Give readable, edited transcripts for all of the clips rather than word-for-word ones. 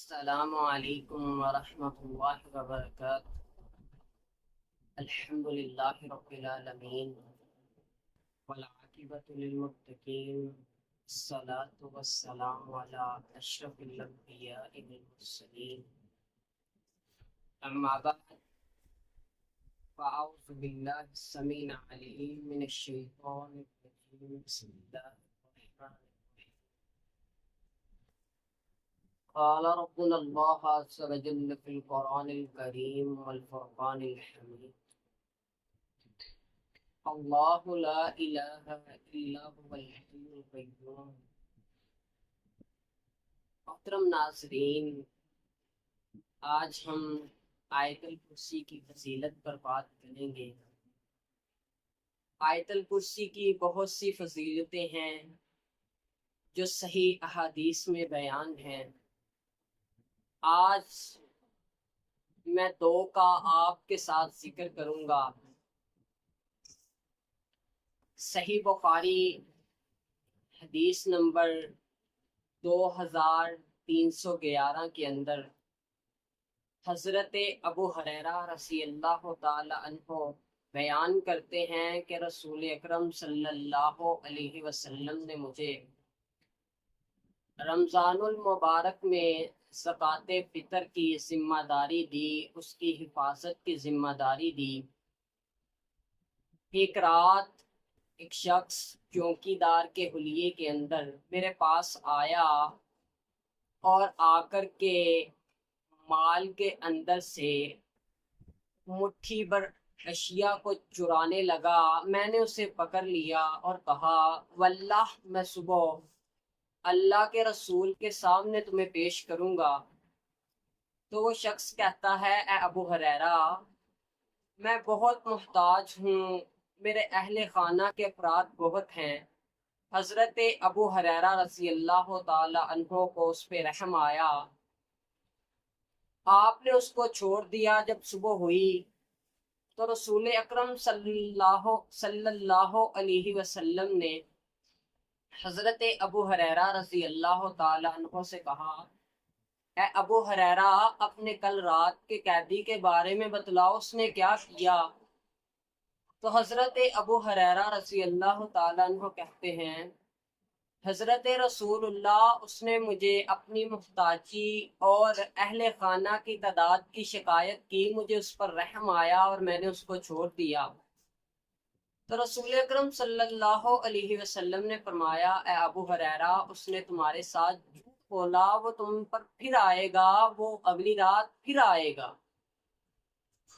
السلام علیکم ورحمۃ اللہ وبرکاتہ۔ الحمد للہ رب العالمین والعاقبۃ للمتقین، الصلاۃ والسلام علی اشرف الانبیاء والمرسلین، اما بعد فاعوذ باللہ السمیع العلیم من الشیطان الرجیم، بسم اللہ الرحمن الرحیم۔ قال ربنا الله عز وجل في القرآن الكريم والفرقان الحميد، الله لا إله إلا هو الحي القيوم۔ محترم ناظرین، آج ہم آیت الکرسی کی فضیلت پر بات کریں گے۔ آیت الکرسی کی بہت سی فضیلتیں ہیں جو صحیح احادیث میں بیان ہیں۔ آج میں دو کا آپ کے ساتھ ذکر کروں گا۔ صحیح بخاری حدیث نمبر 2311 کے اندر حضرت ابو ہریرہ رضی اللہ تعالی عنہ بیان کرتے ہیں کہ رسول اکرم صلی اللہ علیہ وسلم نے مجھے رمضان المبارک میں زکوٰۃ فطر کی ذمہ داری دی، اس کی حفاظت کی ذمہ داری دی۔ ایک رات ایک شخص چوکی دار کے حلیے کے اندر میرے پاس آیا اور آ کر کے مال کے اندر سے مٹھی بھر اشیاء کو چرانے لگا۔ میں نے اسے پکڑ لیا اور کہا، واللہ میں صبح اللہ کے رسول کے سامنے تمہیں پیش کروں گا۔ تو وہ شخص کہتا ہے، اے ابو ہریرہ، میں بہت محتاج ہوں، میرے اہل خانہ کے افراد بہت ہیں۔ حضرت ابو ہریرہ رضی اللہ تعالی عنہ کو اس پہ رحم آیا، آپ نے اس کو چھوڑ دیا۔ جب صبح ہوئی تو رسول اکرم صلی اللہ علیہ وسلم نے حضرت ابو ہریرہ رضی اللہ تعالی عنہ سے کہا، اے ابو ہریرہ، اپنے کل رات کے قیدی کے بارے میں بتلاؤ، اس نے کیا کیا؟ تو حضرت ابو ہریرہ رضی اللہ تعالی عنہ کہتے ہیں، حضرت رسول اللہ، اس نے مجھے اپنی محتاجی اور اہل خانہ کی تعداد کی شکایت کی، مجھے اس پر رحم آیا اور میں نے اس کو چھوڑ دیا۔ تو رسول اکرم صلی اللہ علیہ وسلم نے فرمایا، اے ابو ہریرہ، اس نے تمہارے ساتھ جھوٹ بولا، وہ تم پر پھر آئے گا، وہ اگلی رات پھر آئے گا۔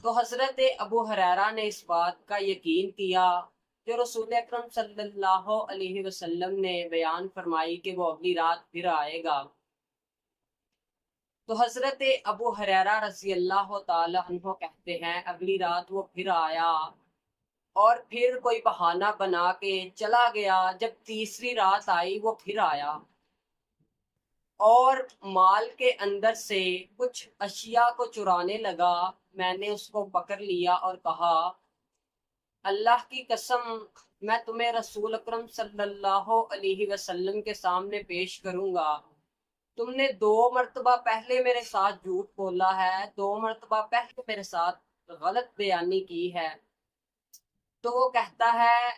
تو حضرت ابو ہریرہ نے اس بات کا یقین کیا جو رسول اکرم صلی اللہ علیہ وسلم نے بیان فرمائی کہ وہ اگلی رات پھر آئے گا۔ تو حضرت ابو ہریرہ رضی اللہ تعالی عنہ کہتے ہیں، اگلی رات وہ پھر آیا اور پھر کوئی بہانہ بنا کے چلا گیا۔ جب تیسری رات آئی وہ پھر آیا اور مال کے اندر سے کچھ اشیاء کو چرانے لگا۔ میں نے اس کو پکڑ لیا اور کہا، اللہ کی قسم، میں تمہیں رسول اکرم صلی اللہ علیہ وسلم کے سامنے پیش کروں گا۔ تم نے 2 مرتبہ پہلے میرے ساتھ جھوٹ بولا ہے، 2 مرتبہ پہلے میرے ساتھ غلط بیانی کی ہے۔ تو وہ کہتا ہے،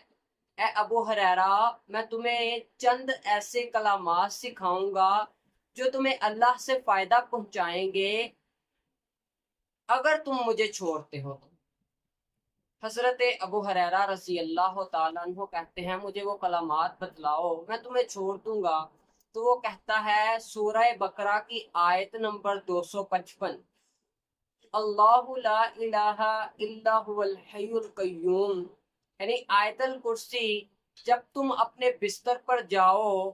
اے ابو ہریرہ، میں تمہیں چند ایسے کلمات سکھاؤں گا جو تمہیں اللہ سے فائدہ پہنچائیں گے اگر تم مجھے چھوڑتے ہو۔ حضرت ابو ہریرہ رضی اللہ تعالیٰ عنہ کہتے ہیں، مجھے وہ کلمات بتلاؤ، میں تمہیں چھوڑ دوں گا۔ تو وہ کہتا ہے، سورہ بقرہ کی آیت نمبر 255، اللہ لا الہ الا هو الحی القیوم، یعنی آیت الکرسی جب تم اپنے بستر پر جاؤ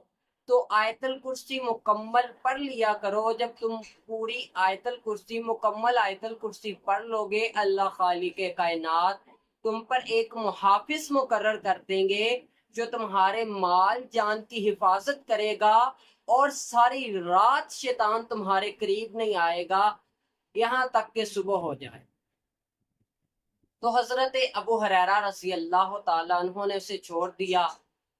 تو آیت الکرسی مکمل پڑھ لیا کرو۔ جب تم پوری آیت الکرسی مکمل آیت الکرسی پڑھ لو گے، اللہ خالق کائنات تم پر ایک محافظ مقرر کر دیں گے جو تمہارے مال جان کی حفاظت کرے گا، اور ساری رات شیطان تمہارے قریب نہیں آئے گا یہاں تک کہ صبح ہو جائے۔ تو حضرت ابو ہریرہ رضی اللہ تعالیٰ عنہ نے اسے چھوڑ دیا۔